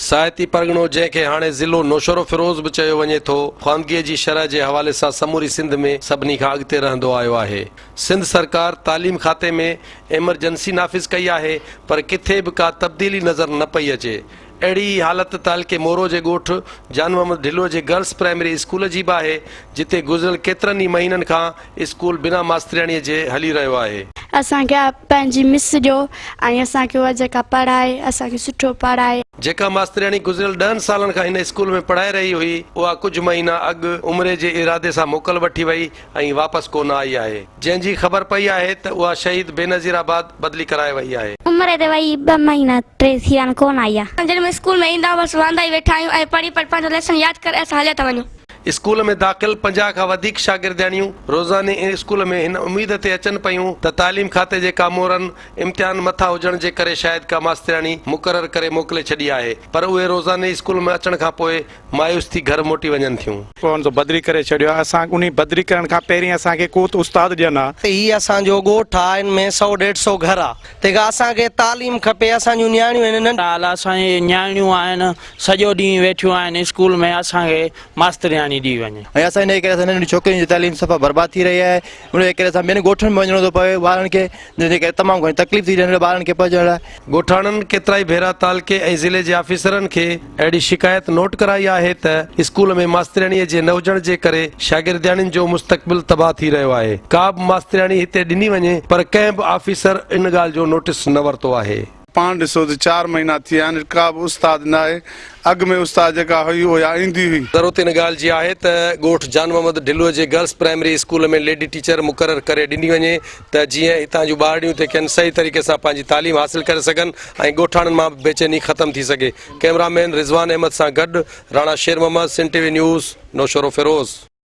साहिती परगणो जंहिंखे हाणे ज़िलो नौशरो फिरोज़ बि चयो वञे थो, ख़वानगीअ जी शरह जे हवाले सां समूरी सिंध में सभिनी खां अॻिते रहंदो आयो आहे। सिंध सरकार तालीम खाते में एमरजेंसी नाफ़िज़ कई आहे, पर किथे बि का तब्दीली नज़र न पई अचे। अहिड़ी हालत तालके मोरो जे ॻोठ जान मोहम्मद ढिल्लो जे गर्ल्स प्राइमरी स्कूल जी बि आहे, जिते गुज़िरियल केतिरनि ई महीननि खां स्कूल बिना मास्तरियाणीअ जे हली रहियो आहे। असांखे पंहिंजी मिस जो ऐं असांखे उहा जेका पढ़ाए असांखे सुठो पढ़ाए। जेका मास्तरियाणी गुज़िरियल 10 सालनि खां हिन स्कूल में पढ़ाए रही हुई, उहा कुझु महीना अॻु उमिरि जे इरादे सां मोकल वठी वई ऐं वापसि कोन आई आहे। जंहिंजी ख़बर पई आहे त उहा शहीद बेनज़ीराबाद बदिली कराए वई आहे। उमिरि ते वई 2 महीना 3 थी विया कोन आई आहे। जॾहिं स्कूल में ईंदा बसि वांदा ई वेठा आहियूं ऐं पढ़ी पंहिंजो लेसन यादि करे असां हलिया था वञूं। स्कूल में दाख़िल 50 खां वधीक शागिर्दियाणियूं रोज़ाने स्कूल में हिन उमेद ते अचनि पियूं त तालीम खाते जे कामोरनि इम्तिहान मथा हुजण जे करे शायदि का मास्तरियाणी मुक़ररु करे मोकिले छॾी आहे, पर उहे रोज़ाने स्कूल में अचण खां पोइ मायूस थी घर मोटी वञनि थियूं। कोन तो बदिली करे छॾियो आहे। असां उन बदिली करण खां पहिरीं असांखे को त उस्ताद ॼण आहे। हीअ असांजो ॻोठ आहे, हिन में 100-150 घर आहे। तंहिंखां असांखे तालीम खपे। असांजूं नियाणियूं आहिनि, नंढा असांजी नियाणियूं आहिनि, सॼो ॾींहुं वेठियूं आहिनि स्कूल में, असांखे मास्तरियाणी ॾी वञे। इन करे नंढी छोकिरियुनि जी तालीम सफ़ा बर्बाद थी रही आहे। उन करे असां ॿियनि ॻोठनि में वञिणो थो पवे ॿारनि खे, जंहिंजे करे तमामु घणी तकलीफ़ थी रही ॿारनि खे पहुचण लाइ। ॻोठाणनि केतिरा ई भेरा तालके ऐं ज़िले जे ऑफिसरनि खे अहिड़ी शिकायत नोट कराई आहे त स्कूल में मास्तरियाणीअ जे न हुजण जे करे शागिर्दियाणियुनि जो मुस्तक़बिल तबाह थी रहियो आहे। का बि मास्तरियाणी हिते ॾिनी वञे, पर कंहिं बि ऑफिसर इन ॻाल्हि जो नोटिस न वरितो आहे। पाण ॾिसो त 4 महीना थी विया आहिनि, का बि उस्ताद न आहे। अॻु में उस्ताद जेका हुई उहा ईंदी हुई। ज़रूरत इन ॻाल्हि जी आहे त ॻोठ जान मोहम्मद ढिल्लो जे गर्ल्स प्राइमरी स्कूल में लेडी टीचर मुक़ररु करे ॾिनी वञे, त जीअं हितां जूं ॿारड़ियूं जेके आहिनि सही तरीक़े सां पंहिंजी तालीम हासिलु करे सघनि ऐं ॻोठाणनि मां बेचैनी ख़तमु थी सघे। कैमरामैन रिज़वान अहमद सां गॾु राणा शेर मोहम्मद, सिंध टीवी न्यूज़, नौशरो फिरोज़।